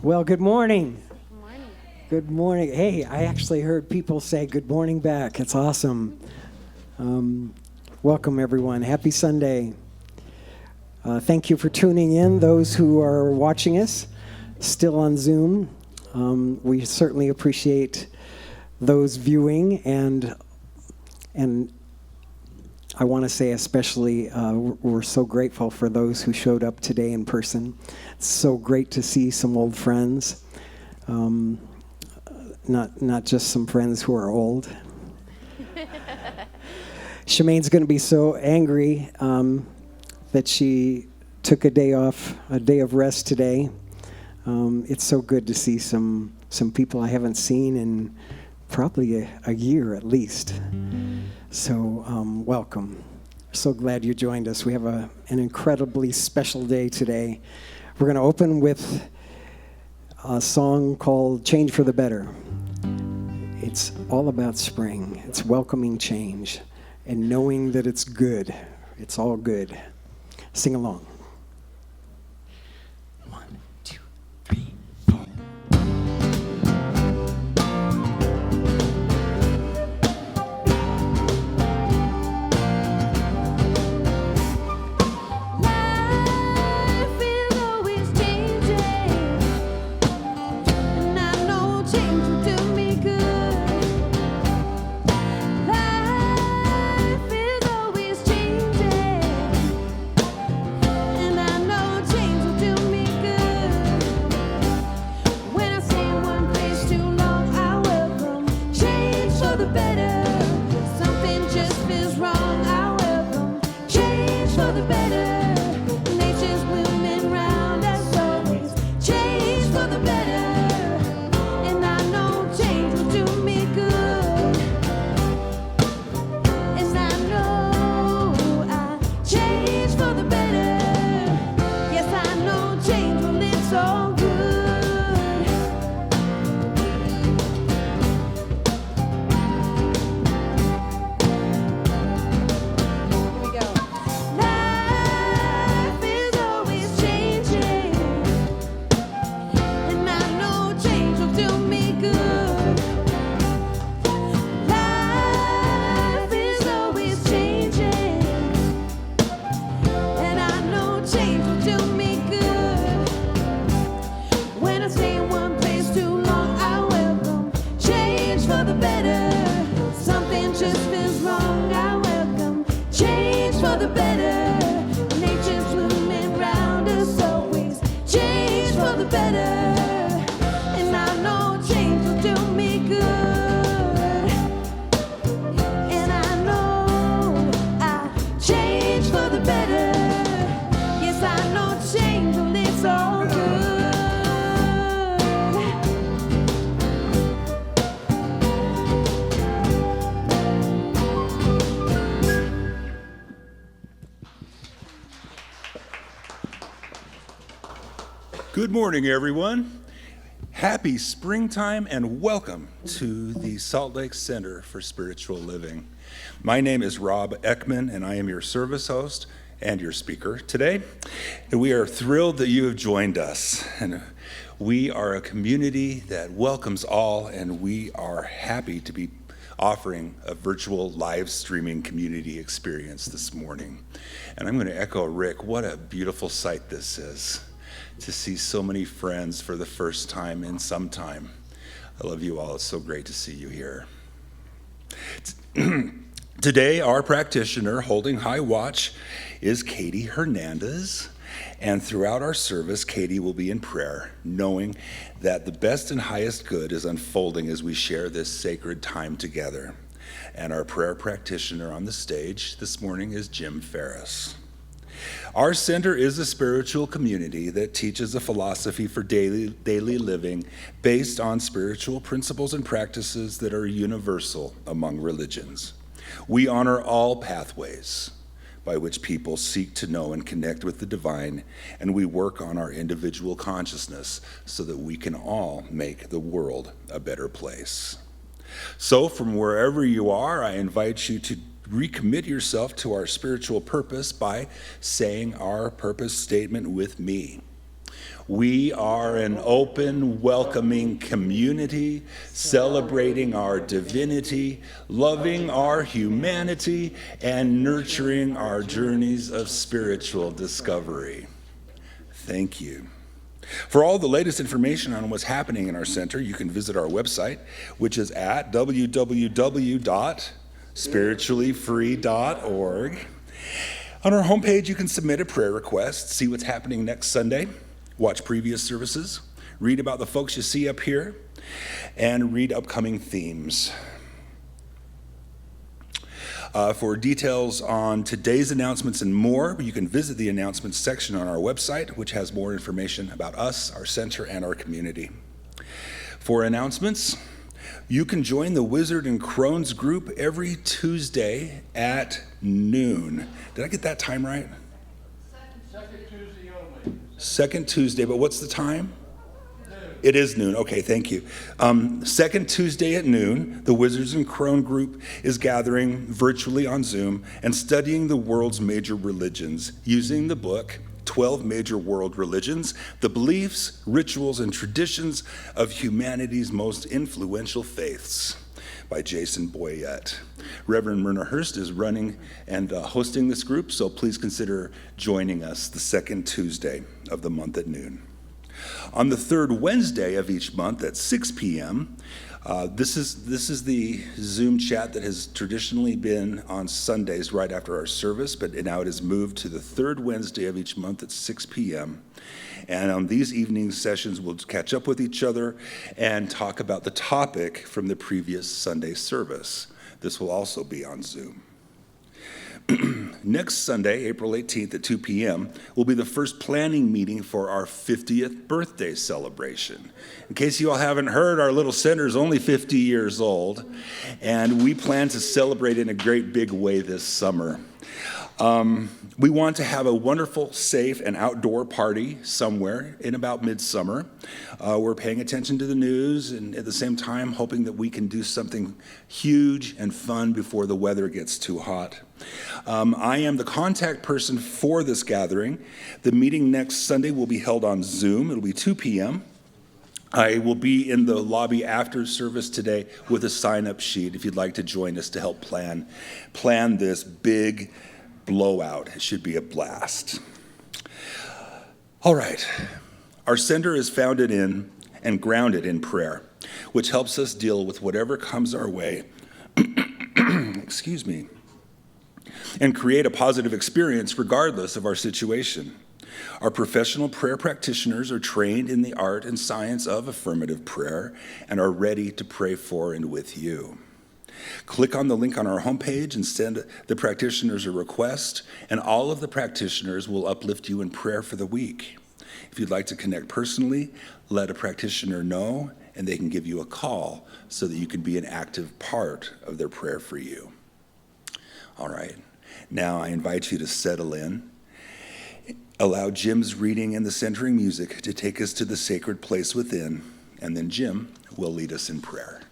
Well, good morning. Good morning. Good morning. Hey, I actually heard people say good morning back. It's awesome. Welcome, everyone. Happy Sunday. Thank you for tuning in, those who are watching us still on Zoom. We certainly appreciate those viewing, and I want to say especially we're so grateful for those who showed up today in person. It's so great to see some old friends, not just some friends who are old. Shemaine's going to be so angry that she took a day off, a day of rest today. It's so good to see some people I haven't seen in probably a year at least. So welcome. So glad you joined us. We have an incredibly special day today. We're going to open with a song called Change for the Better. It's all about spring. It's welcoming change and knowing that it's good. It's all good. Sing along. 1, 2, 3, 4. Good morning, everyone. Happy springtime and welcome to the Salt Lake Center for Spiritual Living. My name is Rob Eckman, and I am your service host and your speaker today. And we are thrilled that you have joined us. And we are a community that welcomes all, and we are happy to be offering a virtual live streaming community experience this morning. And I'm going to echo Rick, what a beautiful sight this is, to see so many friends for the first time in some time. I love you all. It's so great to see you here. Today, our practitioner holding high watch is Katie Hernandez. And throughout our service, Katie will be in prayer, knowing that the best and highest good is unfolding as we share this sacred time together. And our prayer practitioner on the stage this morning is Jim Ferris. Our center is a spiritual community that teaches a philosophy for daily living based on spiritual principles and practices that are universal among religions. We honor all pathways by which people seek to know and connect with the divine, and we work on our individual consciousness so that we can all make the world a better place. So from wherever you are, I invite you to recommit yourself to our spiritual purpose by saying our purpose statement with me. We are an open, welcoming community, celebrating our divinity, loving our humanity, and nurturing our journeys of spiritual discovery. Thank you. For all the latest information on what's happening in our center, you can visit our website, which is at www.spirituallyfree.org. On our homepage, you can submit a prayer request, see what's happening next Sunday, watch previous services, read about the folks you see up here, and read upcoming themes. For details on today's announcements and more, you can visit the announcements section on our website, which has more information about us, our center, and our community. For announcements, you can join the Wizard and Crohn's group every Tuesday at noon. Did I get that time right? Second Tuesday only. Second Tuesday, but what's the time? It is noon. Okay, thank you. Second Tuesday at noon, the Wizards and Crone group is gathering virtually on Zoom and studying the world's major religions using the book 12 Major World Religions, the beliefs, rituals, and traditions of humanity's most influential faiths by Jason Boyette. Reverend Myrna Hurst is running and hosting this group, so please consider joining us the second Tuesday of the month at noon. On the third Wednesday of each month at 6 p.m., this is the Zoom chat that has traditionally been on Sundays right after our service, but now it has moved to the third Wednesday of each month at 6 p.m. And on these evening sessions, we'll catch up with each other and talk about the topic from the previous Sunday service. This will also be on Zoom. Next Sunday, April 18th at 2 p.m., will be the first planning meeting for our 50th birthday celebration. In case you all haven't heard, our little center is only 50 years old, and we plan to celebrate in a great big way this summer. We want to have a wonderful, safe, and outdoor party somewhere in about midsummer. We're paying attention to the news and at the same time hoping that we can do something huge and fun before the weather gets too hot. I am the contact person for this gathering. The meeting next Sunday will be held on Zoom. It'll be 2 p.m. I will be in the lobby after service today with a sign-up sheet if you'd like to join us to help plan this big blowout. It should be a blast. All right. Our center is founded in and grounded in prayer, which helps us deal with whatever comes our way. Excuse me. And create a positive experience regardless of our situation. Our professional prayer practitioners are trained in the art and science of affirmative prayer and are ready to pray for and with you. Click on the link on our homepage and send the practitioners a request, and all of the practitioners will uplift you in prayer for the week. If you'd like to connect personally, let a practitioner know, and they can give you a call so that you can be an active part of their prayer for you. All right, now I invite you to settle in. Allow Jim's reading and the centering music to take us to the sacred place within, and then Jim will lead us in prayer.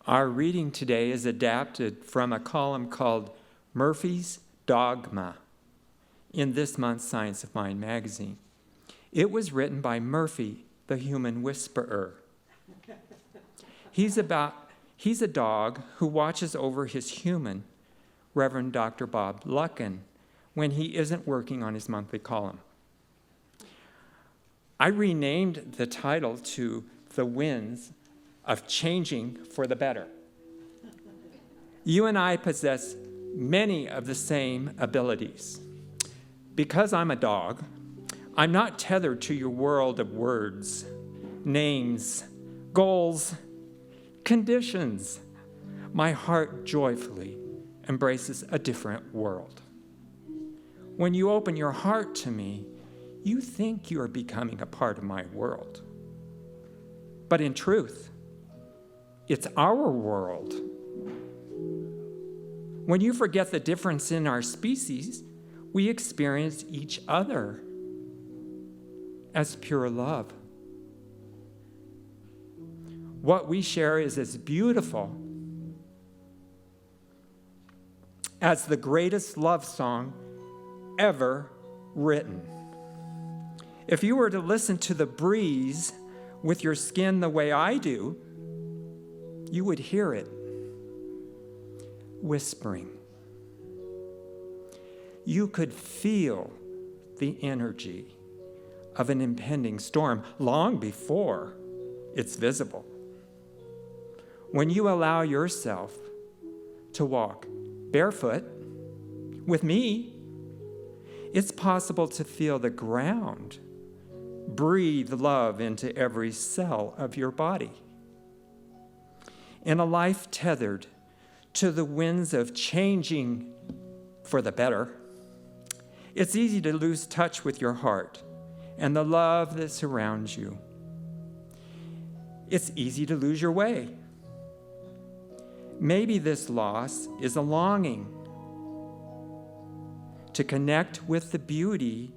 Our reading today is adapted from a column called Murphy's Dogma in this month's Science of Mind magazine. It was written by Murphy, the human whisperer. He's a dog who watches over his human, Reverend Dr. Bob Luckin, when he isn't working on his monthly column. I renamed the title to The Winds of Changing for the Better. You and I possess many of the same abilities. Because I'm a dog, I'm not tethered to your world of words, names, goals, conditions. My heart joyfully embraces a different world. When you open your heart to me, you think you are becoming a part of my world. But in truth, it's our world. When you forget the difference in our species, we experience each other as pure love. What we share is as beautiful as the greatest love song ever written. If you were to listen to the breeze with your skin the way I do, you would hear it whispering. You could feel the energy of an impending storm long before it's visible. When you allow yourself to walk barefoot with me, it's possible to feel the ground breathe love into every cell of your body. In a life tethered to the winds of changing for the better, it's easy to lose touch with your heart and the love that surrounds you. It's easy to lose your way. Maybe this loss is a longing to connect with the beauty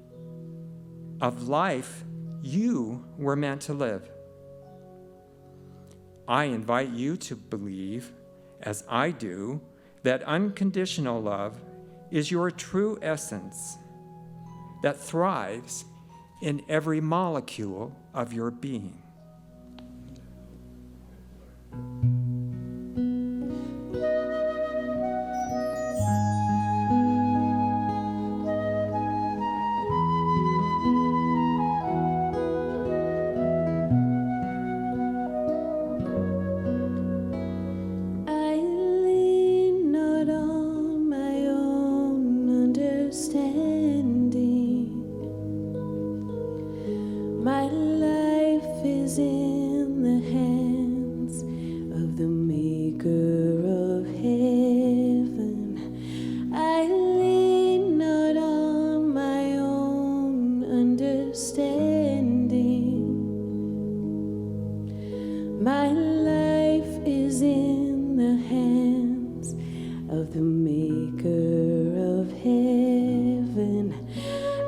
of life you were meant to live. I invite you to believe, as I do, that unconditional love is your true essence that thrives in every molecule of your being. My life is in the hands of the Maker of heaven.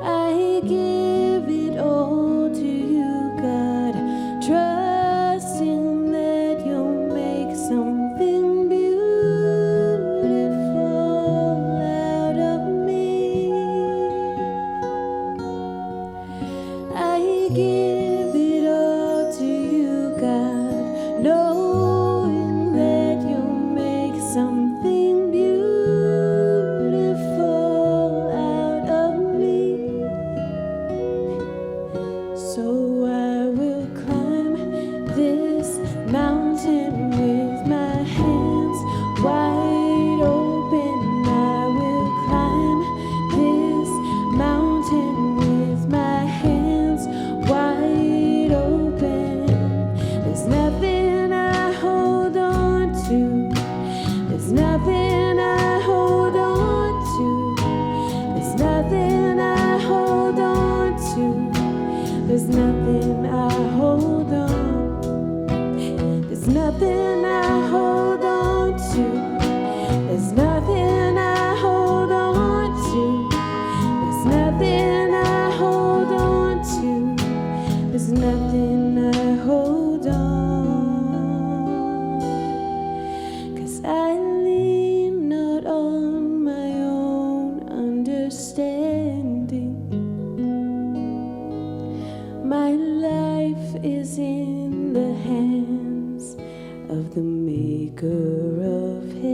I give it all to you, God, trusting that you'll make something beautiful out of me. I give it all to you, God, knowing that you'll make something beautiful out of me. So I will climb this mountain with my hands wide open. I will climb this mountain with my hands wide open. There's nothing I hold on to. There's nothing I hold on to. There's nothing I hold on to. There's nothing I hold on. There's nothing I hold on to. There's nothing I hold on to. There's nothing I hold on to. There's nothing I hold on. 'Cause I lean not on my own understanding. My life is in the hands of the Maker of heaven.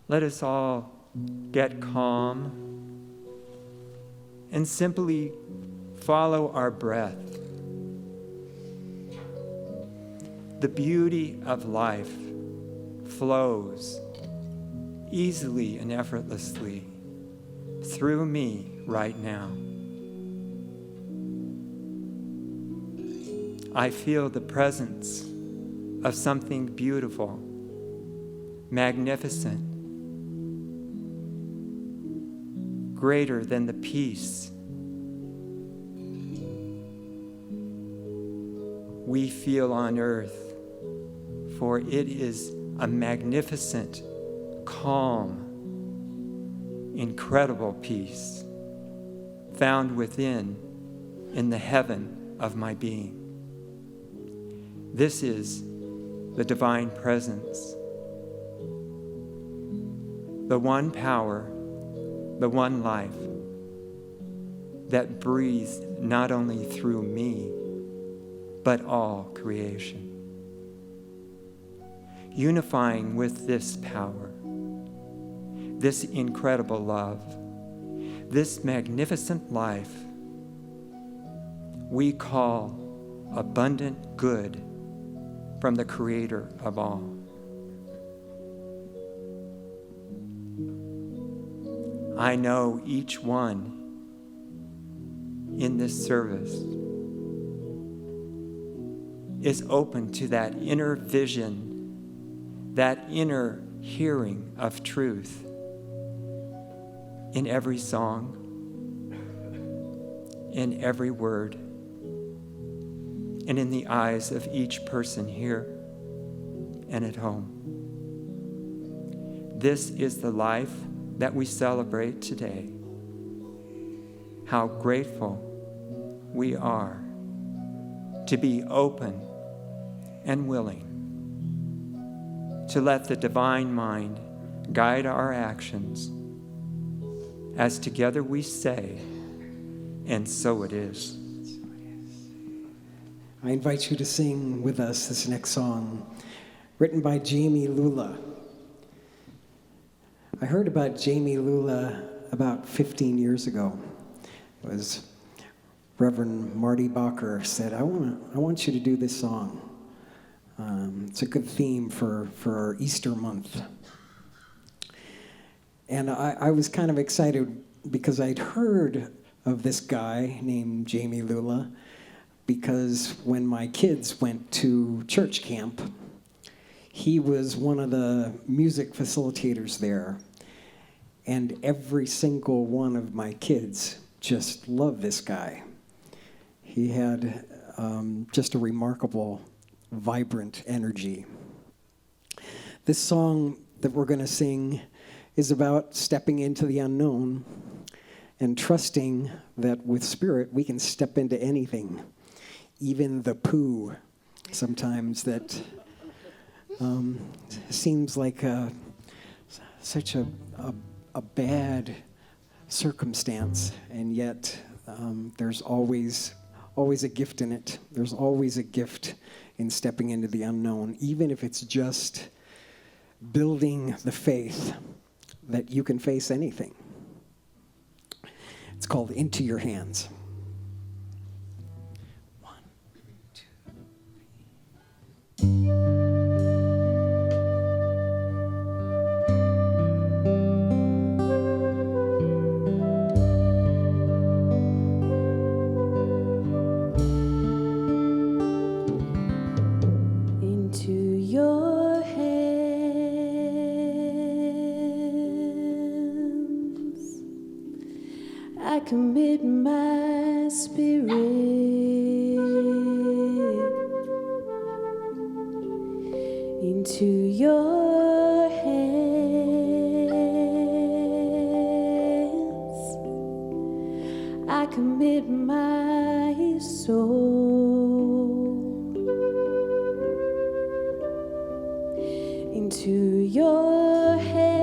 Let us all get calm and simply follow our breath. The beauty of life flows easily and effortlessly through me right now. I feel the presence of something beautiful, magnificent, greater than the peace we feel on earth, for it is a magnificent calm, incredible peace found within in the heaven of my being. This is the divine presence, the one power, the one life that breathes not only through me, but all creation. Unifying with this power, this incredible love, this magnificent life, we call abundant good from the Creator of all. I know each one in this service is open to that inner vision, that inner hearing of truth in every song, in every word, and in the eyes of each person here and at home. This is the life that we celebrate today. How grateful we are to be open and willing to let the divine mind guide our actions as together we say, and so it is. I invite you to sing with us this next song, written by Jamie Lula. I heard about Jamie Lula about 15 years ago. It was Reverend Marty Bacher said, I want you to do this song. It's a good theme for our Easter month. And I was kind of excited because I'd heard of this guy named Jamie Lula because when my kids went to church camp, he was one of the music facilitators there. And every single one of my kids just loved this guy. He had just a remarkable, vibrant energy. This song that we're going to sing is about stepping into the unknown and trusting that with Spirit we can step into anything, even the poo sometimes that seems like such a bad circumstance, and yet there's always a gift in it. There's always a gift in stepping into the unknown, even if it's just building the faith that you can face anything. It's called Into Your Hands. 1, 2, 3. I commit my spirit into your hands. I commit my soul into your hands.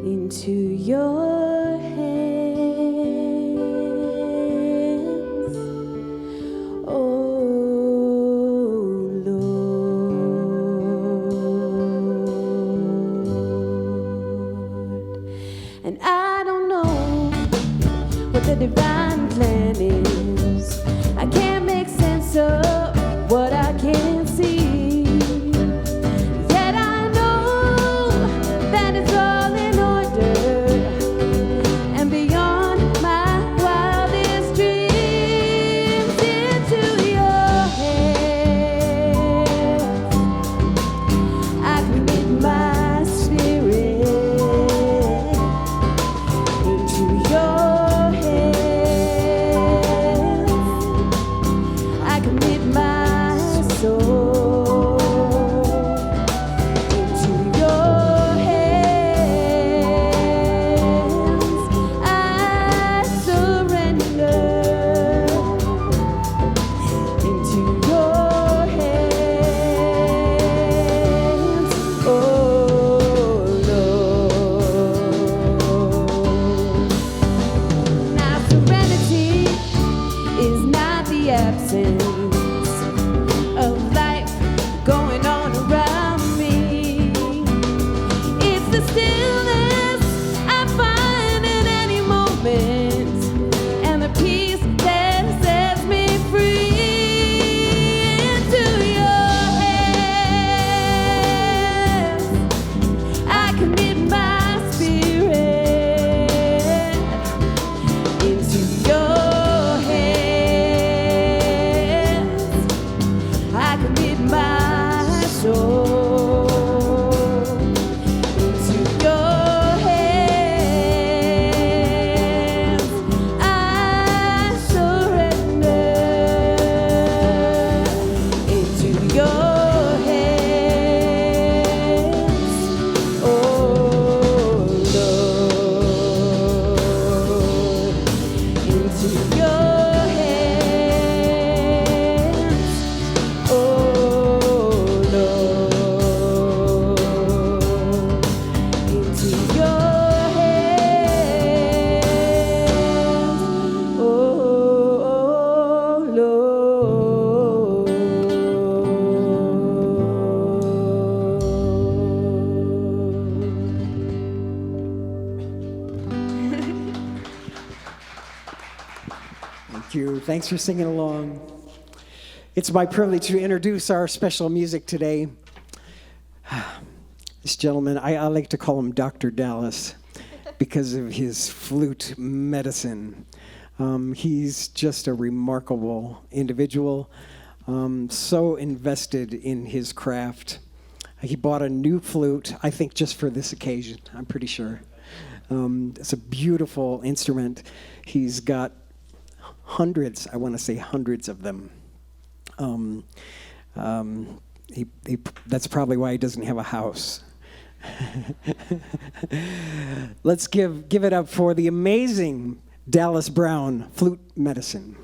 Into your hands, oh Lord. And I don't know what the divine plan is. I can't make sense of what I can't see. essence of life going on around me. It's the stillness I find in any moment, and the peace that sets me free. Into your hands I commit my spirit. Into your hands I commit my soul. Into your hands I surrender. Into your hands, oh Lord. Into your hands, oh Lord. Into your hands, oh Thank you. Thanks for singing along. It's my privilege to introduce our special music today. This gentleman, I like to call him Dr. Dallas because of his flute medicine. He's just a remarkable individual, so invested in his craft. He bought a new flute, I think just for this occasion, I'm pretty sure. It's a beautiful instrument. He's got hundreds, I want to say hundreds of them. That's probably why he doesn't have a house. Let's give it up for the amazing Dallas Brown flute medicine.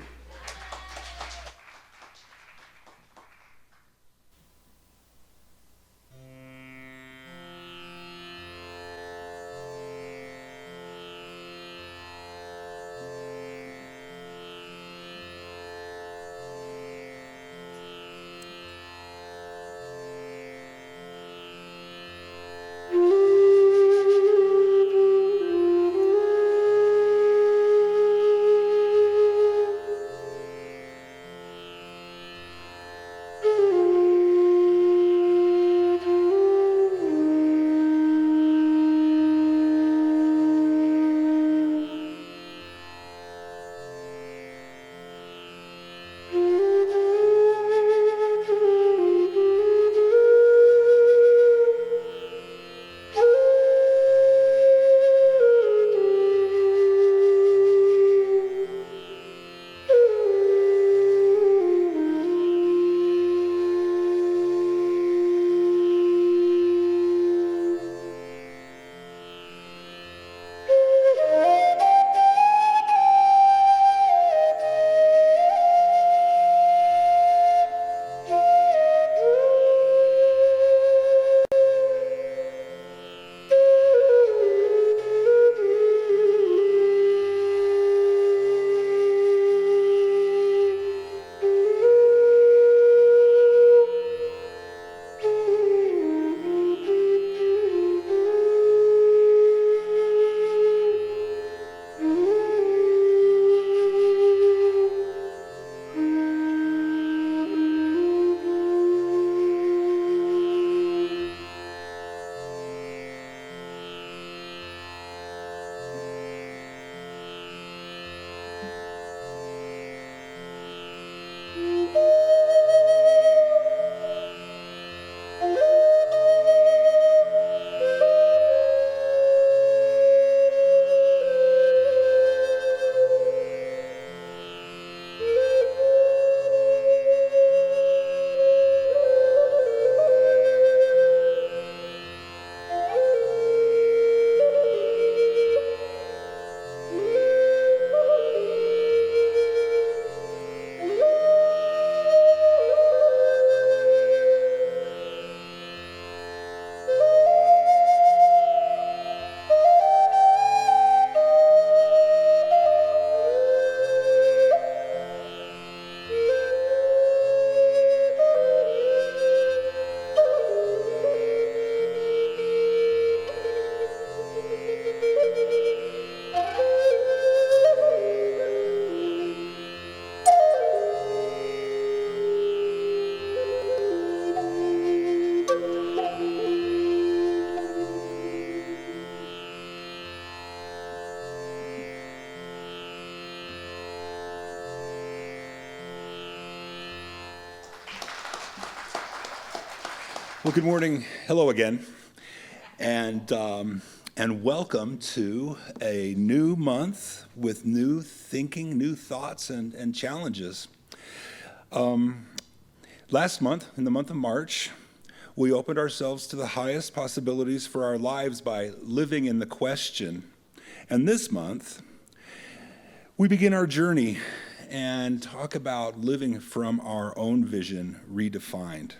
Well, good morning. Hello again. And welcome to a new month with new thinking, new thoughts, and challenges. Last month, in the month of March, we opened ourselves to the highest possibilities for our lives by living in the question. And this month, we begin our journey and talk about living from our own vision redefined.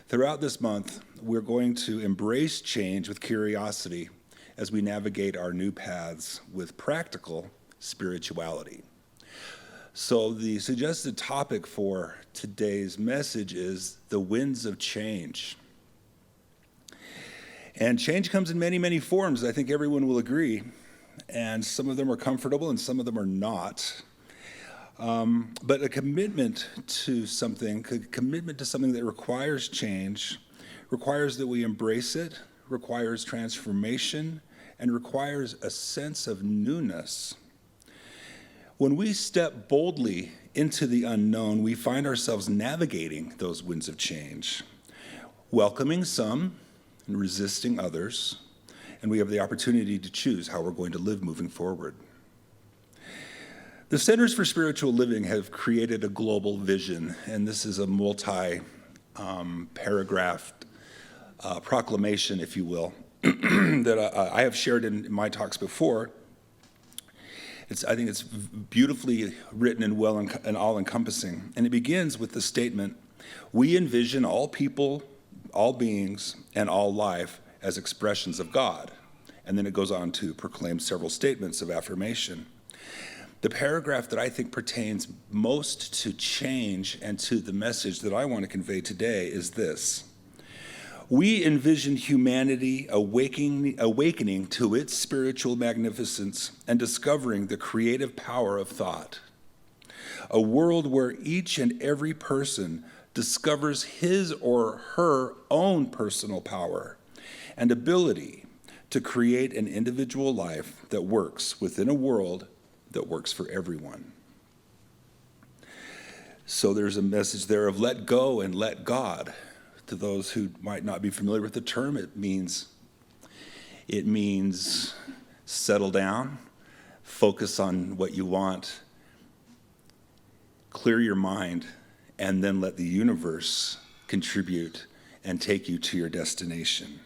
Throughout this month, we're going to embrace change with curiosity as we navigate our new paths with practical spirituality. So the suggested topic for today's message is the winds of change. And change comes in many, many forms, I think everyone will agree. And some of them are comfortable and some of them are not. But a commitment to something that requires change, requires that we embrace it, requires transformation, and requires a sense of newness. When we step boldly into the unknown, we find ourselves navigating those winds of change, welcoming some and resisting others, and we have the opportunity to choose how we're going to live moving forward. The Centers for Spiritual Living have created a global vision, and this is a multi-paragraph proclamation, if you will, that I have shared in my talks before. I think it's beautifully written and well and all-encompassing, and it begins with the statement, "We envision all people, all beings, and all life as expressions of God." And then it goes on to proclaim several statements of affirmation. The paragraph that I think pertains most to change and to the message that I want to convey today is this: we envision humanity awakening to its spiritual magnificence and discovering the creative power of thought. A world where each and every person discovers his or her own personal power and ability to create an individual life that works within a world that works for everyone. So there's a message there of let go and let God. To those who might not be familiar with the term, it means settle down, focus on what you want, clear your mind, and then let the universe contribute and take you to your destination.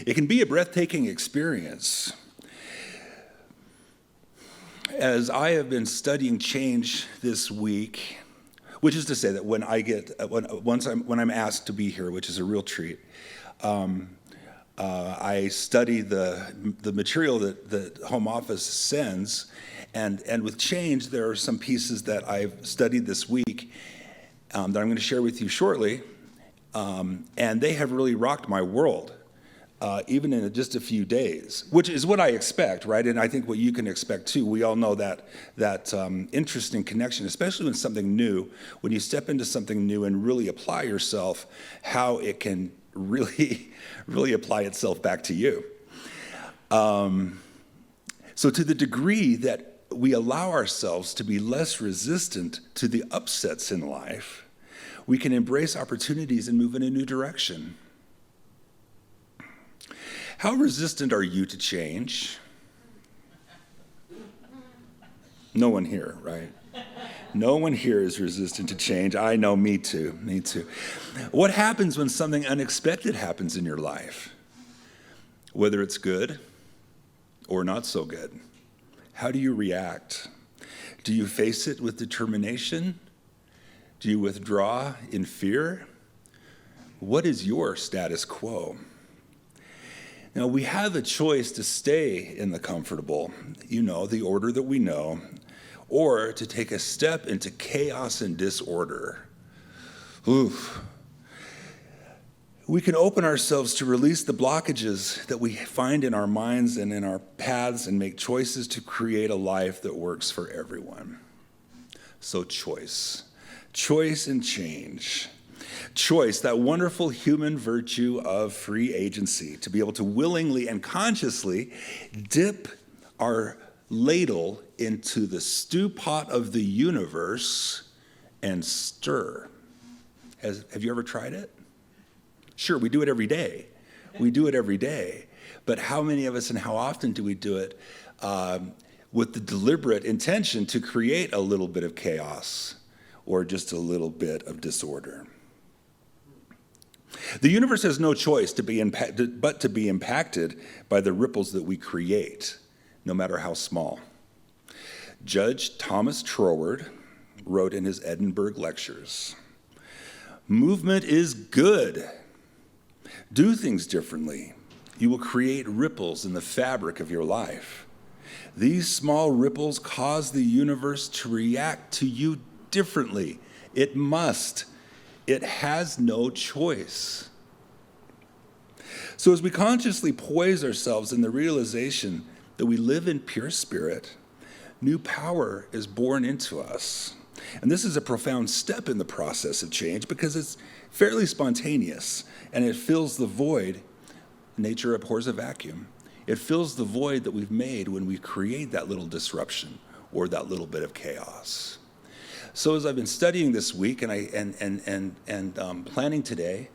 It can be a breathtaking experience. As I have been studying change this week, which is to say that when I'm asked to be here, which is a real treat, I study the material that the Home Office sends, and with change, there are some pieces that I've studied this week that I'm going to share with you shortly, and they have really rocked my world. Even in just a few days, which is what I expect, right? And I think what you can expect too. We all know that interesting connection, especially when something new, when you step into something new and really apply yourself, how it can really, really apply itself back to you. So to the degree that we allow ourselves to be less resistant to the upsets in life, we can embrace opportunities and move in a new direction. How resistant are you to change? No one here, right? No one here is resistant to change. I know, me too. What happens when something unexpected happens in your life? Whether it's good or not so good. How do you react? Do you face it with determination? Do you withdraw in fear? What is your status quo? Now, we have a choice to stay in the comfortable, the order that we know, or to take a step into chaos and disorder. Oof. We can open ourselves to release the blockages that we find in our minds and in our paths and make choices to create a life that works for everyone. So choice and change. Choice, that wonderful human virtue of free agency, to be able to willingly and consciously dip our ladle into the stew pot of the universe and stir. Have you ever tried it? Sure, we do it every day. We do it every day. But how many of us and how often do we do it with the deliberate intention to create a little bit of chaos or just a little bit of disorder? The universe has no choice but to be impacted by the ripples that we create, no matter how small. Judge Thomas Troward wrote in his Edinburgh Lectures, "Movement is good. Do things differently. You will create ripples in the fabric of your life. These small ripples cause the universe to react to you differently. It must. It has no choice." So as we consciously poise ourselves in the realization that we live in pure spirit, new power is born into us. And this is a profound step in the process of change because it's fairly spontaneous and it fills the void. Nature abhors a vacuum. It fills the void that we've made when we create that little disruption or that little bit of chaos. So as I've been studying this week and planning today,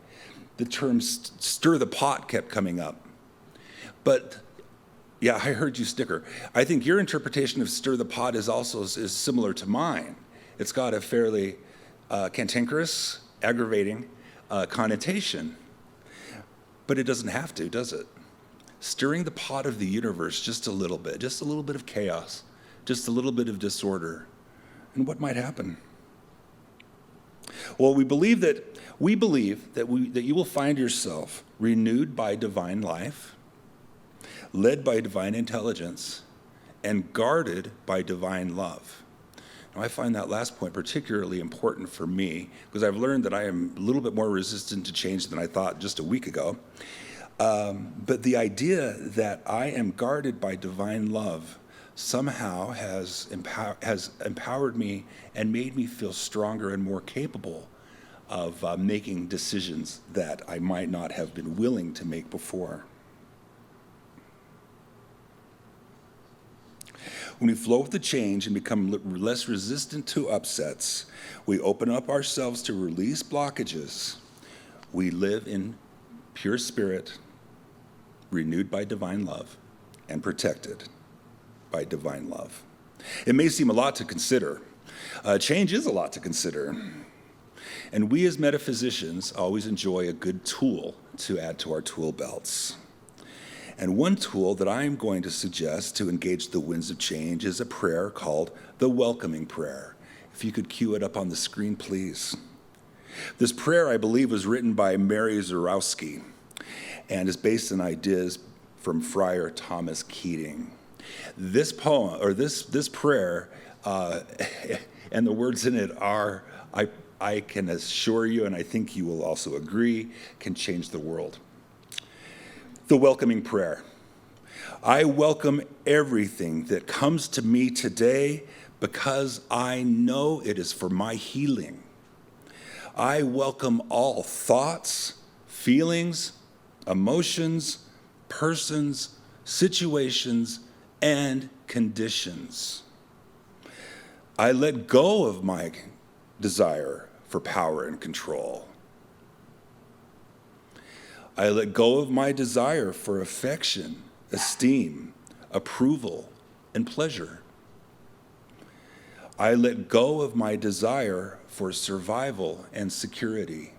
the term stir the pot kept coming up. But yeah, I heard you snicker. I think your interpretation of stir the pot is similar to mine. It's got a fairly cantankerous, aggravating connotation. But it doesn't have to, does it? Stirring the pot of the universe just a little bit of chaos, just a little bit of disorder. And what might happen? Well, we believe that you will find yourself renewed by divine life, led by divine intelligence, and guarded by divine love. Now, I find that last point particularly important for me because I've learned that I am a little bit more resistant to change than I thought just a week ago. But the idea that I am guarded by divine love somehow has empowered me and made me feel stronger and more capable of making decisions that I might not have been willing to make before. When we flow with the change and become less resistant to upsets, we open up ourselves to release blockages. We live in pure spirit, renewed by divine love, and protected by divine love. It may seem a lot to consider. Change is a lot to consider. And we as metaphysicians always enjoy a good tool to add to our tool belts. And one tool that I'm going to suggest to engage the winds of change is a prayer called the Welcoming Prayer. If you could cue it up on the screen, please. This prayer, I believe, was written by Mary Zurowski and is based on ideas from Friar Thomas Keating. This poem, or this prayer, and the words in it are, I can assure you, and I think you will also agree, can change the world. The Welcoming Prayer. I welcome everything that comes to me today because I know it is for my healing. I welcome all thoughts, feelings, emotions, persons, situations, and conditions. I let go of my desire for power and control. I let go of my desire for affection, esteem, approval, and pleasure. I let go of my desire for survival and security.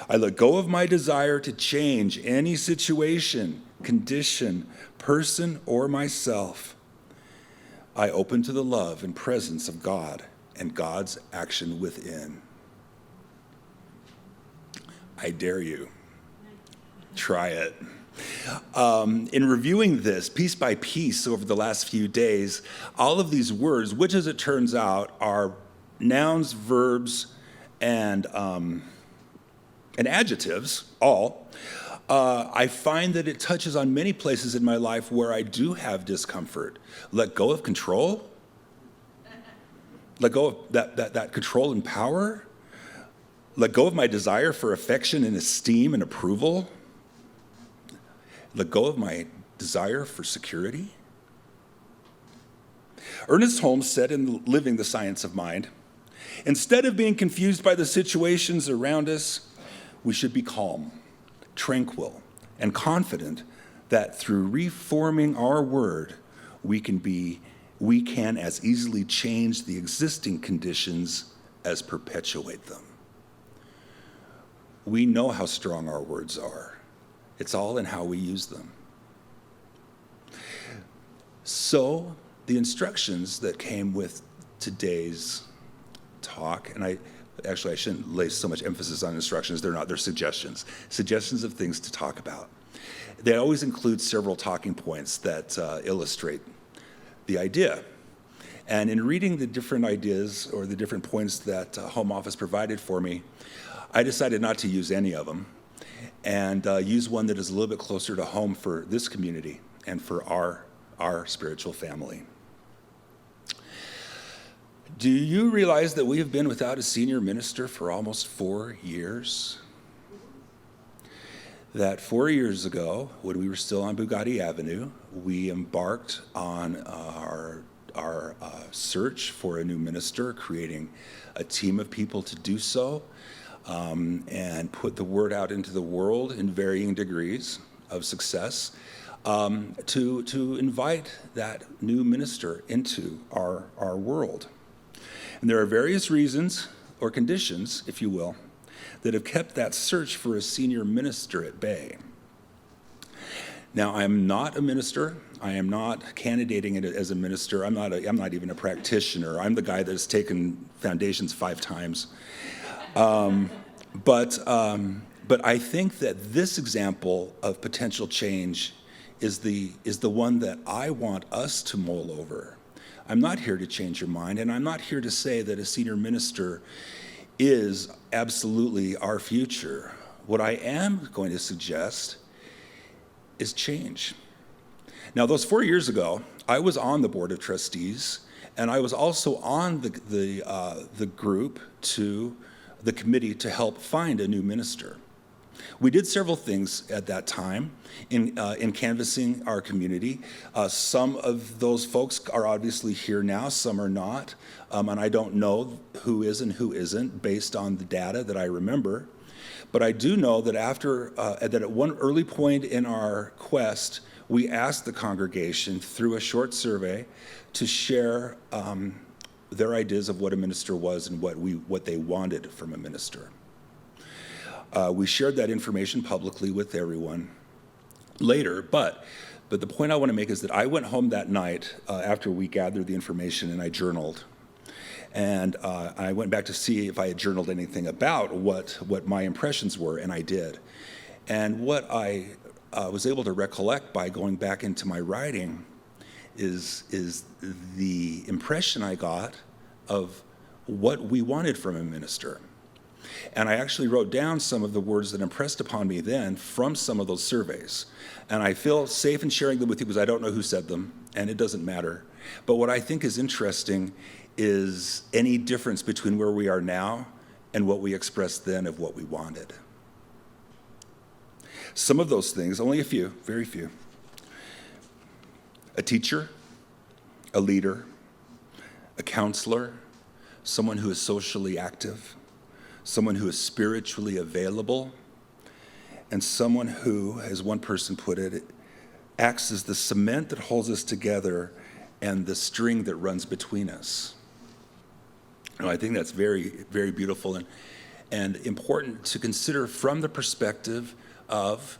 I let go of my desire to change any situation, condition, person, or myself. I open to the love and presence of God and God's action within. I dare you. Try it. In reviewing this piece by piece over the last few days, all of these words, which as it turns out are nouns, verbs, and adjectives, all, I find that it touches on many places in my life where I do have discomfort. Let go of control. Let go of that control and power. Let go of my desire for affection and esteem and approval. Let go of my desire for security. Ernest Holmes said in Living the Science of Mind, instead of being confused by the situations around us, we should be calm, tranquil, and confident that through reforming our word, we can as easily change the existing conditions as perpetuate them. We know how strong our words are. It's all in how we use them. So the instructions that came with today's talk, and I shouldn't lay so much emphasis on instructions, they're suggestions of things to talk about. They always include several talking points that illustrate the idea. And in reading the different ideas or the different points that Home Office provided for me, I decided not to use any of them and use one that is a little bit closer to home for this community and for our spiritual family. Do you realize that we have been without a senior minister for almost 4 years? That 4 years ago, when we were still on Bugatti Avenue, we embarked on our search for a new minister, creating a team of people to do so, and put the word out into the world in varying degrees of success, to invite that new minister into our world. And there are various reasons, or conditions, if you will, that have kept that search for a senior minister at bay. Now, I am not a minister. I am not candidating it as a minister. I'm not even a practitioner. I'm the guy that has taken foundations 5 times. But I think that this example of potential change is the one that I want us to mull over. I'm not here to change your mind, and I'm not here to say that a senior minister is absolutely our future. What I am going to suggest is change. Now, those 4 years ago, I was on the board of trustees, and I was also on the group to the committee to help find a new minister. We did several things at that time in canvassing our community. Some of those folks are obviously here now, some are not, and I don't know who is and who isn't based on the data that I remember. But I do know that that at one early point in our quest, we asked the congregation through a short survey to share their ideas of what a minister was and what they wanted from a minister. We shared that information publicly with everyone later, but the point I want to make is that I went home that night after we gathered the information and I journaled. And I went back to see if I had journaled anything about what my impressions were, and I did. And what I was able to recollect by going back into my writing is the impression I got of what we wanted from a minister. And I actually wrote down some of the words that impressed upon me then from some of those surveys. And I feel safe in sharing them with you because I don't know who said them, and it doesn't matter. But what I think is interesting is any difference between where we are now and what we expressed then of what we wanted. Some of those things, only a few, very few. A teacher, a leader, a counselor, someone who is socially active, someone who is spiritually available, and someone who, as one person put it, acts as the cement that holds us together and the string that runs between us. I think that's very, very beautiful and important to consider from the perspective of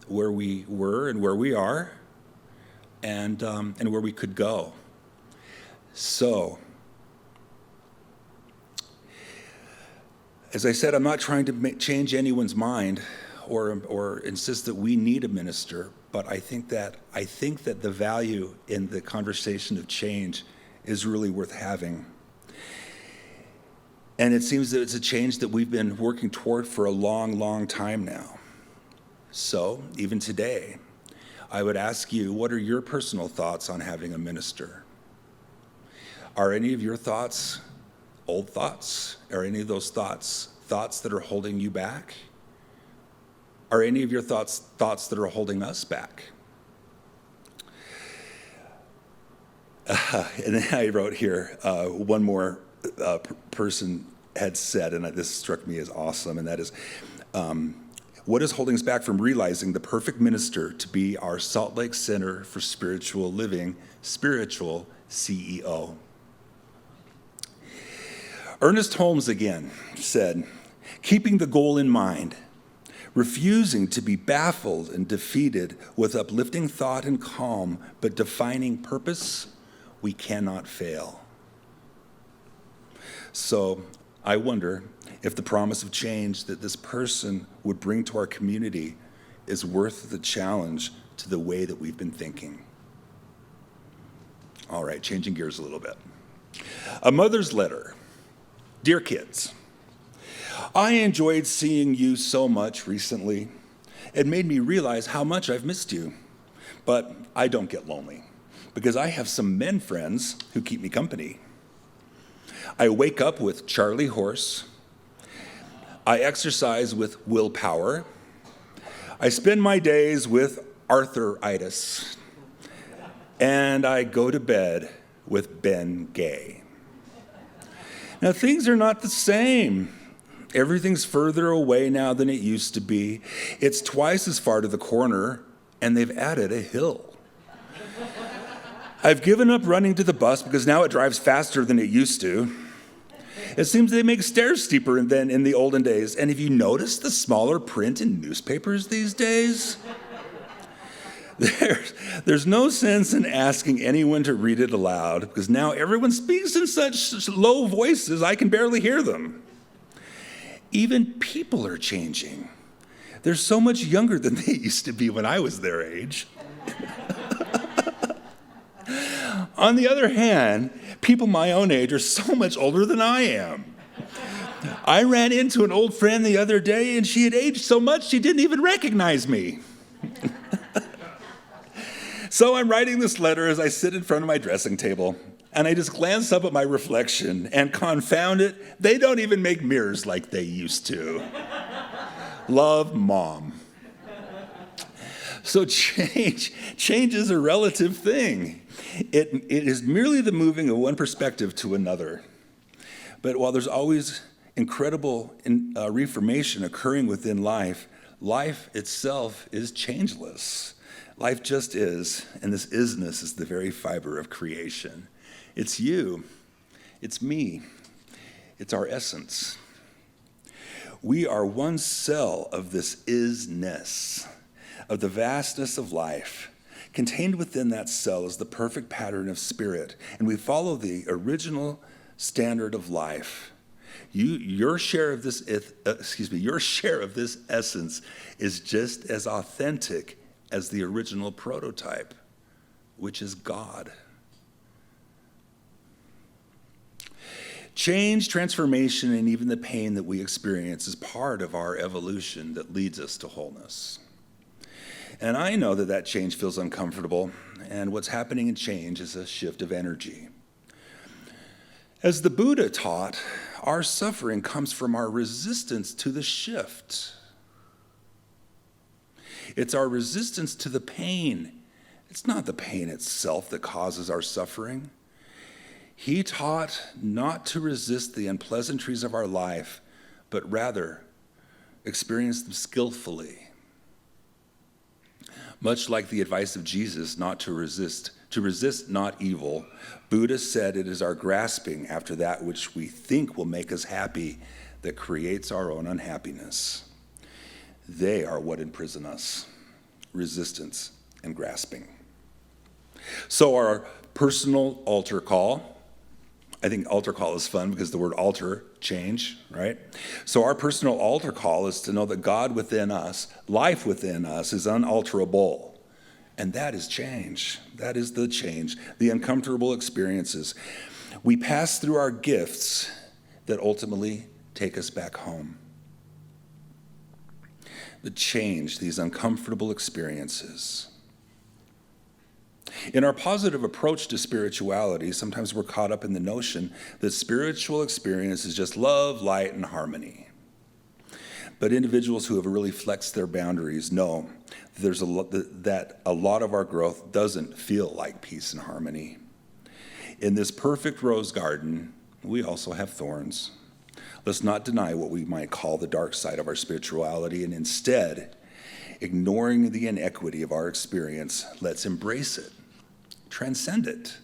where we were and where we are and where we could go. So, as I said, I'm not trying to change anyone's mind or insist that we need a minister, but I think that the value in the conversation of change is really worth having. And it seems that it's a change that we've been working toward for a long, long time now. So, even today, I would ask you, what are your personal thoughts on having a minister? Are any of your thoughts old thoughts? Are any of those thoughts that are holding you back? Are any of your thoughts that are holding us back? And then I wrote here, one more person had said, and this struck me as awesome, and that is, What is holding us back from realizing the perfect minister to be our Salt Lake Center for Spiritual Living spiritual CEO? Ernest Holmes again said, keeping the goal in mind, refusing to be baffled and defeated with uplifting thought and calm, but defining purpose, we cannot fail. So I wonder if the promise of change that this person would bring to our community is worth the challenge to the way that we've been thinking. All right, changing gears a little bit. A mother's letter. Dear kids, I enjoyed seeing you so much recently. It made me realize how much I've missed you. But I don't get lonely because I have some men friends who keep me company. I wake up with Charlie Horse. I exercise with Willpower. I spend my days with Arthuritis. And I go to bed with Ben Gay. Now, things are not the same. Everything's further away now than it used to be. It's twice as far to the corner, and they've added a hill. I've given up running to the bus because now it drives faster than it used to. It seems they make stairs steeper than in the olden days. And have you noticed the smaller print in newspapers these days? There's no sense in asking anyone to read it aloud because now everyone speaks in such low voices I can barely hear them. Even people are changing. They're so much younger than they used to be when I was their age. On the other hand, people my own age are so much older than I am. I ran into an old friend the other day and she had aged so much she didn't even recognize me. So I'm writing this letter as I sit in front of my dressing table, and I just glance up at my reflection, and confound it, they don't even make mirrors like they used to. Love, Mom. So change is a relative thing. It is merely the moving of one perspective to another. But while there's always incredible reformation occurring within life, life itself is changeless. Life just is, and this isness is the very fiber of creation. It's you, it's me, it's our essence. We are one cell of this isness, of the vastness of life. Contained within that cell is the perfect pattern of spirit, and we follow the original standard of life. Your share of this essence is just as authentic as the original prototype, which is God. Change, transformation, and even the pain that we experience is part of our evolution that leads us to wholeness. And I know that change feels uncomfortable, and what's happening in change is a shift of energy. As the Buddha taught, our suffering comes from our resistance to the shift. It's our resistance to the pain. It's not the pain itself that causes our suffering. He taught not to resist the unpleasantries of our life, but rather experience them skillfully. Much like the advice of Jesus not to resist not evil, Buddha said it is our grasping after that which we think will make us happy that creates our own unhappiness. They are what imprison us, resistance and grasping. So our personal altar call, I think altar call is fun because the word alter, change, right? So our personal altar call is to know that God within us, life within us is unalterable. And that is change. That is the change, the uncomfortable experiences. We pass through our gifts that ultimately take us back home. The change, these uncomfortable experiences. In our positive approach to spirituality, sometimes we're caught up in the notion that spiritual experience is just love, light, and harmony. But individuals who have really flexed their boundaries know that a lot of our growth doesn't feel like peace and harmony. In this perfect rose garden, we also have thorns. Let's not deny what we might call the dark side of our spirituality, and instead, ignoring the inequity of our experience, let's embrace it, transcend it.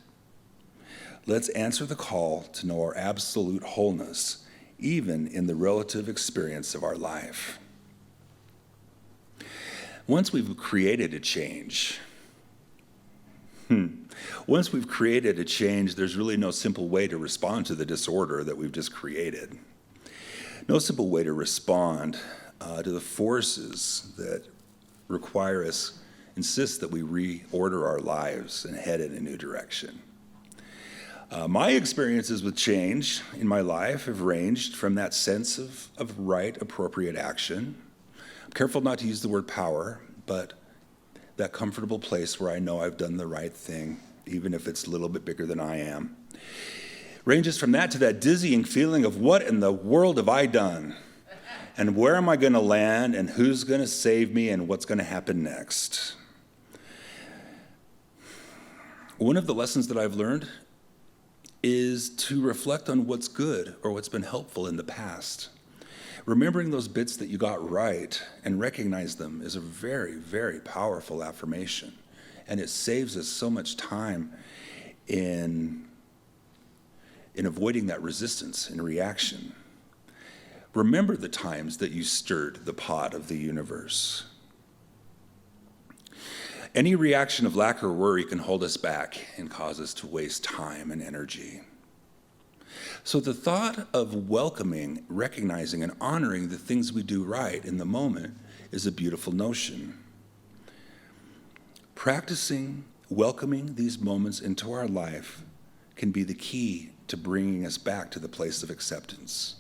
Let's answer the call to know our absolute wholeness, even in the relative experience of our life. Once we've created a change, there's really no simple way to respond to the disorder that we've just created. No simple way to respond to the forces that require us, insist that we reorder our lives and head in a new direction. My experiences with change in my life have ranged from that sense of right, appropriate action. I'm careful not to use the word power, but that comfortable place where I know I've done the right thing, even if it's a little bit bigger than I am. Ranges from that to that dizzying feeling of what in the world have I done? And where am I going to land? And who's going to save me? And what's going to happen next? One of the lessons that I've learned is to reflect on what's good or what's been helpful in the past. Remembering those bits that you got right and recognize them is a very, very powerful affirmation. And it saves us so much time in avoiding that resistance and reaction. Remember the times that you stirred the pot of the universe. Any reaction of lack or worry can hold us back and cause us to waste time and energy. So the thought of welcoming, recognizing, and honoring the things we do right in the moment is a beautiful notion. Practicing welcoming these moments into our life can be the key to bringing us back to the place of acceptance.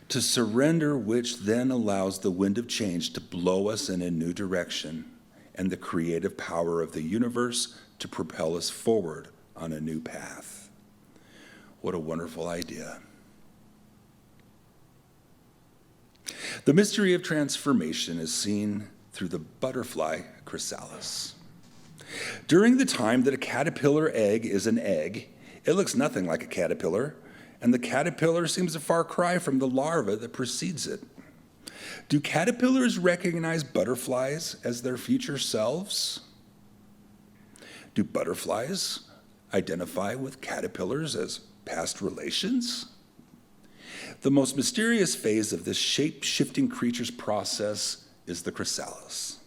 To surrender, which then allows the wind of change to blow us in a new direction and the creative power of the universe to propel us forward on a new path. What a wonderful idea. The mystery of transformation is seen through the butterfly chrysalis. During the time that a caterpillar egg is an egg, it looks nothing like a caterpillar, and the caterpillar seems a far cry from the larva that precedes it. Do caterpillars recognize butterflies as their future selves? Do butterflies identify with caterpillars as past relations? The most mysterious phase of this shape-shifting creature's process is the chrysalis,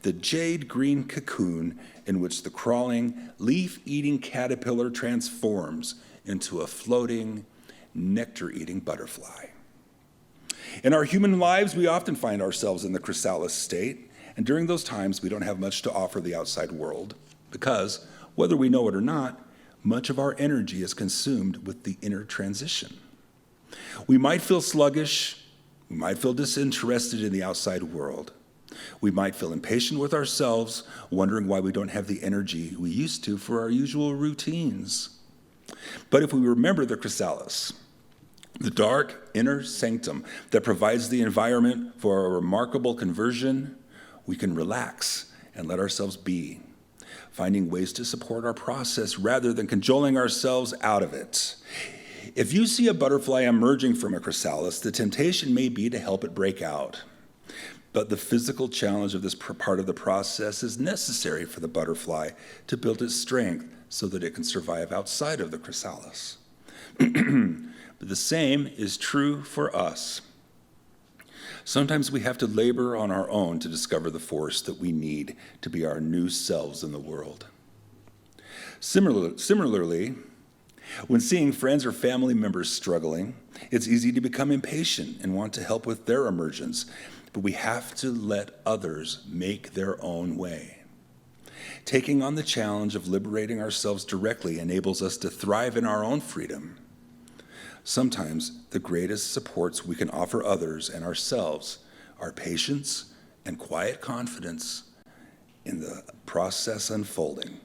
the jade-green cocoon in which the crawling, leaf-eating caterpillar transforms into a floating, nectar-eating butterfly. In our human lives, we often find ourselves in the chrysalis state, and during those times, we don't have much to offer the outside world because, whether we know it or not, much of our energy is consumed with the inner transition. We might feel sluggish, we might feel disinterested in the outside world. We might feel impatient with ourselves, wondering why we don't have the energy we used to for our usual routines. But if we remember the chrysalis, the dark inner sanctum that provides the environment for a remarkable conversion, we can relax and let ourselves be, finding ways to support our process rather than cajoling ourselves out of it. If you see a butterfly emerging from a chrysalis, the temptation may be to help it break out. But the physical challenge of this part of the process is necessary for the butterfly to build its strength so that it can survive outside of the chrysalis. But the same is true for us. Sometimes we have to labor on our own to discover the force that we need to be our new selves in the world. Similarly, when seeing friends or family members struggling, it's easy to become impatient and want to help with their emergence, but we have to let others make their own way. Taking on the challenge of liberating ourselves directly enables us to thrive in our own freedom. Sometimes the greatest supports we can offer others and ourselves are patience and quiet confidence in the process unfolding,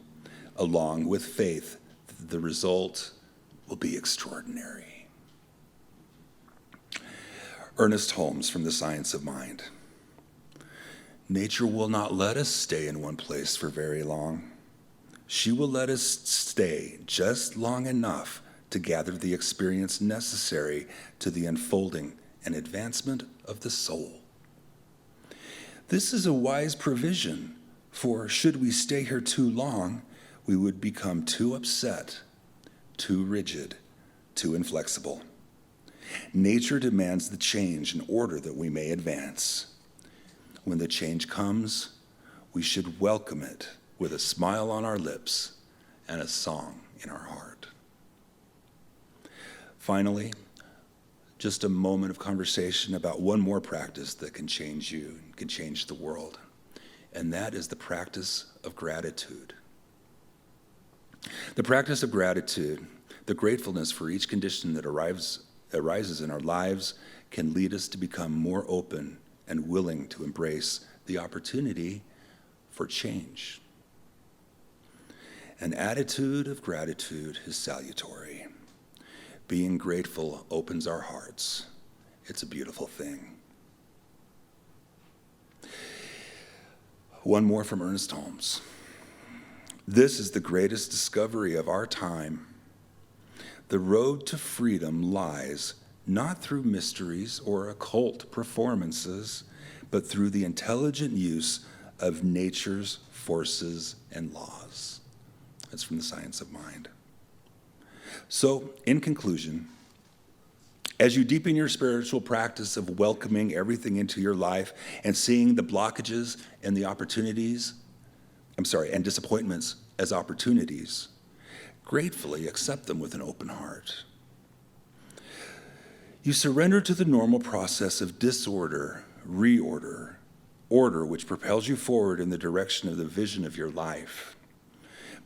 along with faith that the result will be extraordinary. Ernest Holmes from The Science of Mind. Nature will not let us stay in one place for very long. She will let us stay just long enough to gather the experience necessary to the unfolding and advancement of the soul. This is a wise provision, for should we stay here too long, we would become too upset, too rigid, too inflexible. Nature demands the change in order that we may advance. When the change comes, we should welcome it with a smile on our lips and a song in our heart. Finally, just a moment of conversation about one more practice that can change you, can change the world, and that is the practice of gratitude. The practice of gratitude, the gratefulness for each condition that arises in our lives, can lead us to become more open and willing to embrace the opportunity for change. An attitude of gratitude is salutary. Being grateful opens our hearts. It's a beautiful thing. One more from Ernest Holmes. This is the greatest discovery of our time. The road to freedom lies not through mysteries or occult performances, but through the intelligent use of nature's forces and laws. That's from The Science of Mind. So, in conclusion, as you deepen your spiritual practice of welcoming everything into your life and seeing the blockages and the and disappointments as opportunities, gratefully accept them with an open heart. You surrender to the normal process of disorder, reorder, order which propels you forward in the direction of the vision of your life.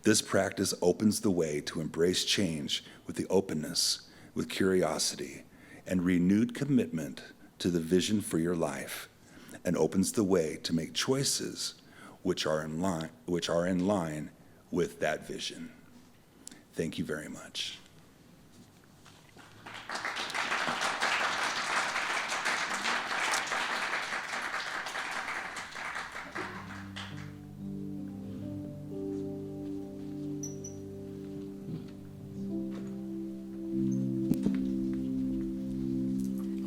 This practice opens the way to embrace change with the openness, with curiosity, and renewed commitment to the vision for your life, and opens the way to make choices which are in line with that vision. Thank you very much.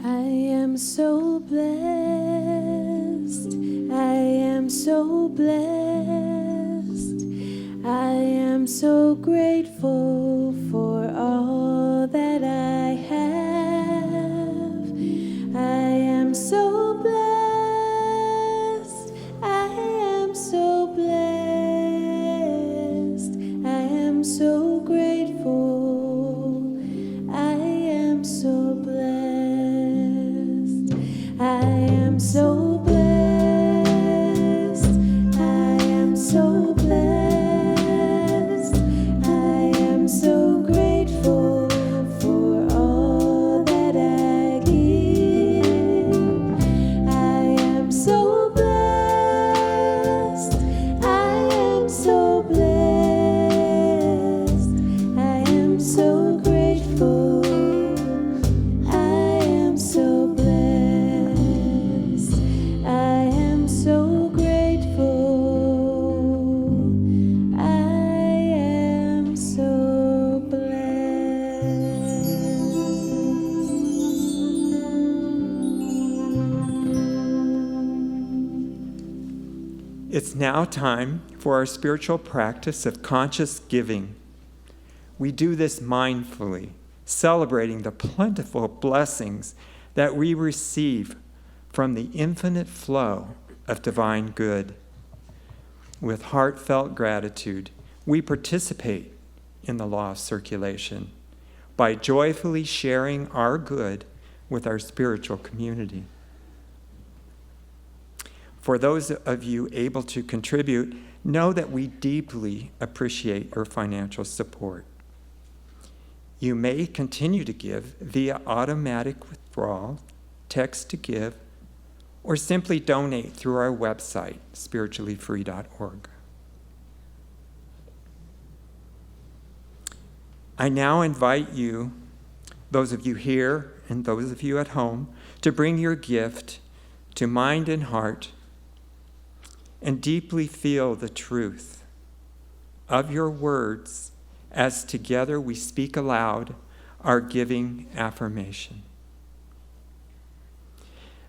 I am so blessed. I am so blessed. I am so grateful for all that I have. I am so blessed. I am so blessed. I am so grateful. I am so blessed. I am so blessed. I am so blessed. I am so grateful for all that I give. I am so blessed. I am so blessed. I am so grateful. I am so blessed. I am so grateful. I am so blessed. It's now time for our spiritual practice of conscious giving. We do this mindfully, celebrating the plentiful blessings that we receive from the infinite flow of divine good. With heartfelt gratitude, we participate in the law of circulation by joyfully sharing our good with our spiritual community. For those of you able to contribute, know that we deeply appreciate your financial support. You may continue to give via automatic withdrawal, text to give, or simply donate through our website, spirituallyfree.org. I now invite you, those of you here and those of you at home, to bring your gift to mind and heart and deeply feel the truth of your words as together we speak aloud our giving affirmation.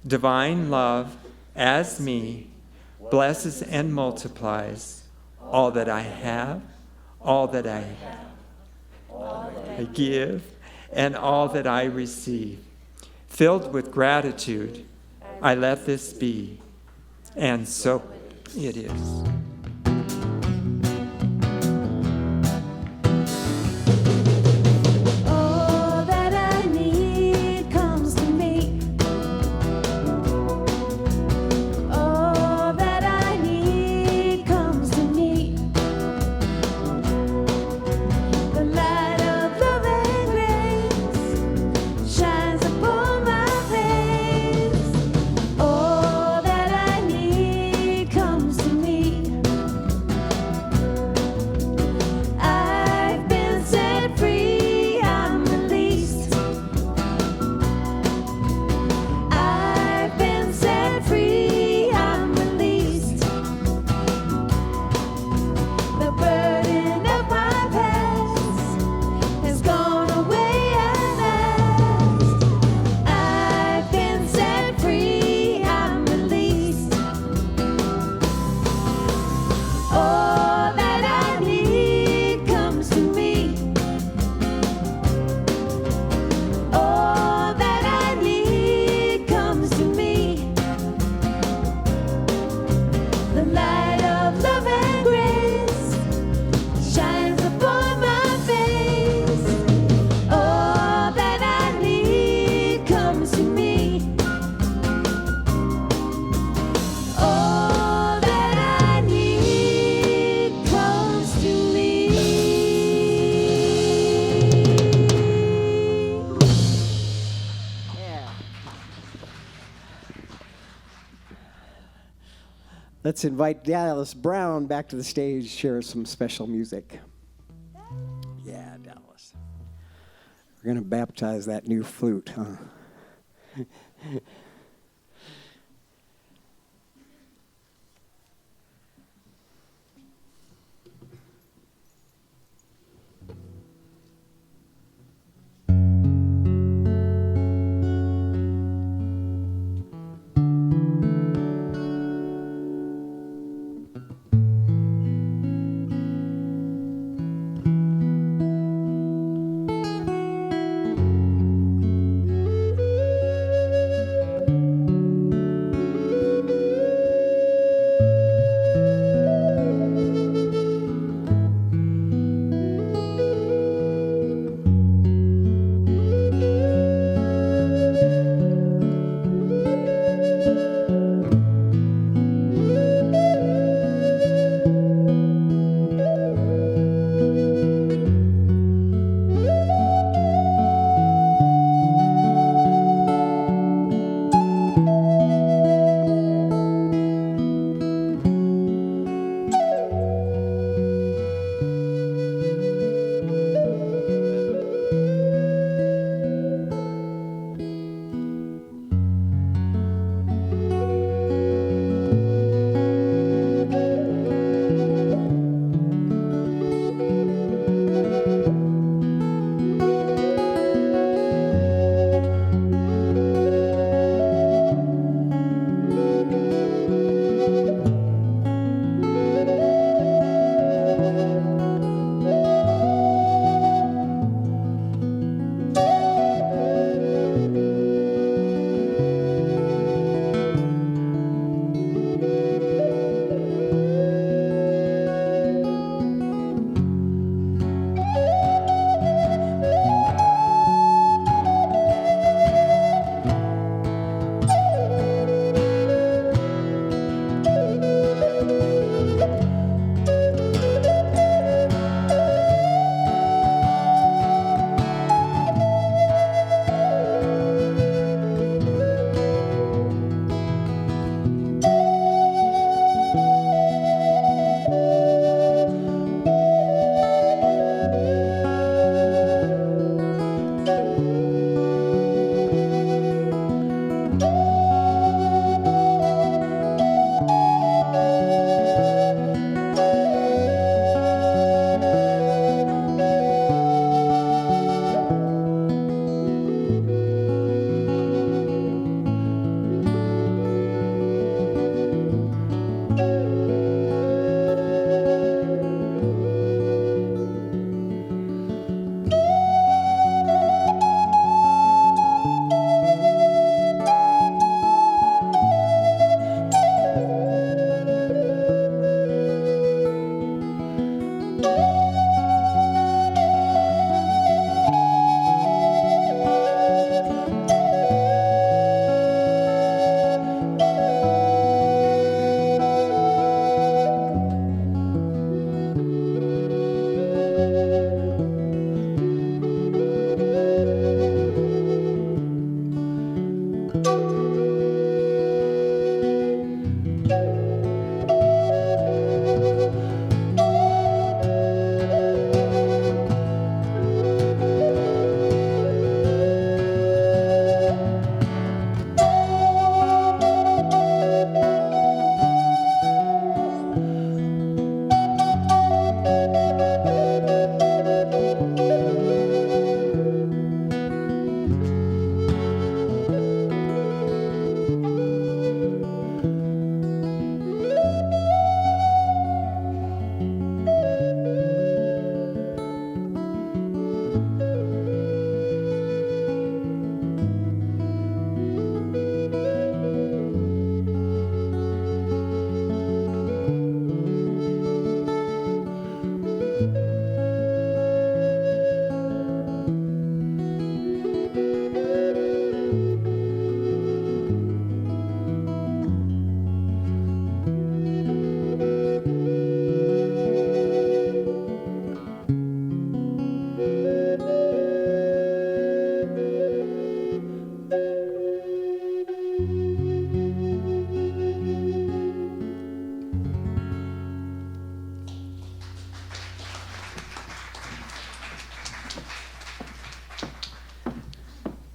Divine love, as me, blesses and multiplies all that I have, all that I give, and all that I receive. Filled with gratitude, I let this be, and so it is. All that I need comes to me. All that I need comes to me. The light of love and grace shines upon my face. All that I need comes to me. I've been set free, I'm released. I've been set free, I'm released. The burden of my past has gone away at last. I've been set free, I'm released. All that I need comes to me. All that I need comes to me. The light of love and grace shines upon my face. All that I need comes to me. All that I need comes to me. Let's invite Dallas Brown back to the stage, share some special music. Yeah, Dallas. We're going to baptize that new flute, huh?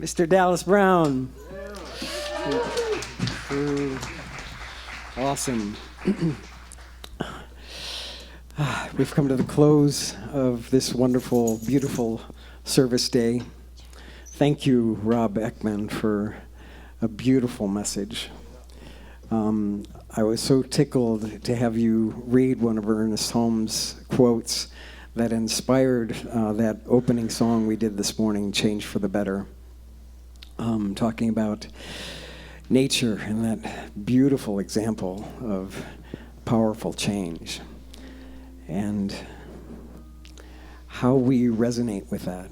Mr. Dallas Brown. Awesome. We've come to the close of this wonderful, beautiful service day. Thank you, Rob Eckman, for a beautiful message. I was so tickled to have you read one of Ernest Holmes' quotes that inspired that opening song we did this morning, Change for the Better, talking about nature and that beautiful example of powerful change and how we resonate with that.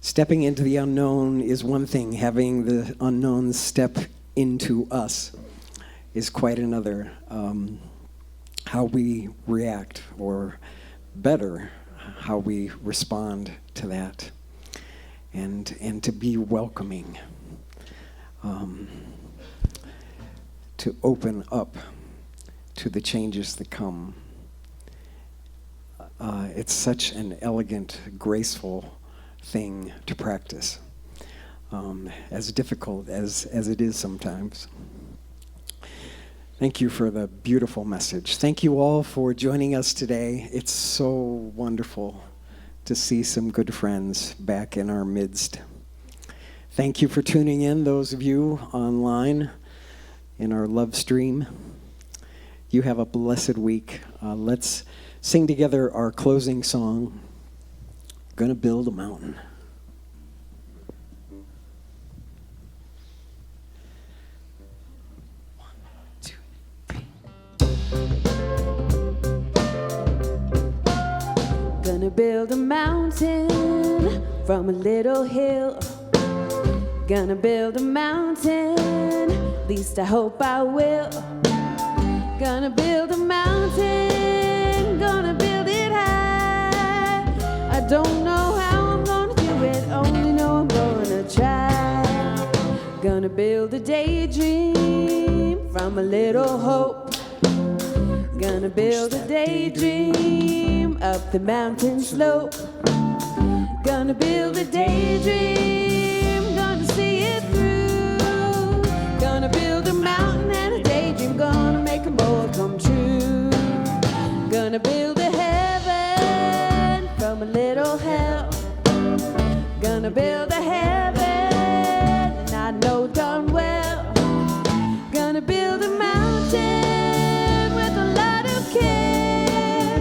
Stepping into the unknown is one thing. Having the unknown step into us is quite another. How we react, or better, how we respond to that, and to be welcoming, to open up to the changes that come. It's such an elegant, graceful thing to practice, as difficult as it is sometimes. Thank you for the beautiful message. Thank you all for joining us today. It's so wonderful to see some good friends back in our midst. Thank you for tuning in, those of you online in our love stream. You have a blessed week. Let's sing together our closing song, Gonna Build a Mountain. Gonna build a mountain from a little hill. Gonna build a mountain, least I hope I will. Gonna build a mountain, gonna build it high. I don't know how I'm gonna do it, only know I'm gonna try. Gonna build a daydream from a little hope. Gonna build a daydream up the mountain slope. Gonna build a daydream, gonna see it through. Gonna build a mountain and a daydream, gonna make them all come true. Gonna build a heaven from a little hell. Gonna build a heaven, and I know darn well. Gonna build a mountain with a lot of care.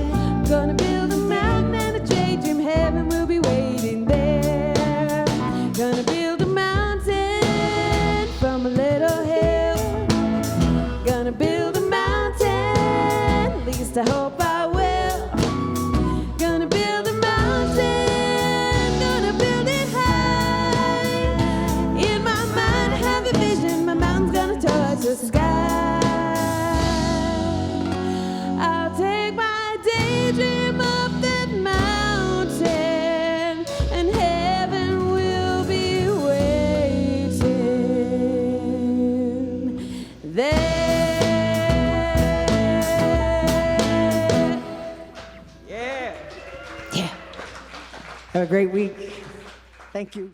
Gonna build a mountain and a daydream, heaven will be waiting there. Gonna build a mountain from a little hill. Gonna build a mountain, least I hope I will. Gonna build a mountain, gonna build it high. In my mind I have a vision, my mountain's gonna touch the sky. I'll take my daydream up that mountain, and heaven will be waiting there. Yeah. Yeah. Have a great week. Thank you.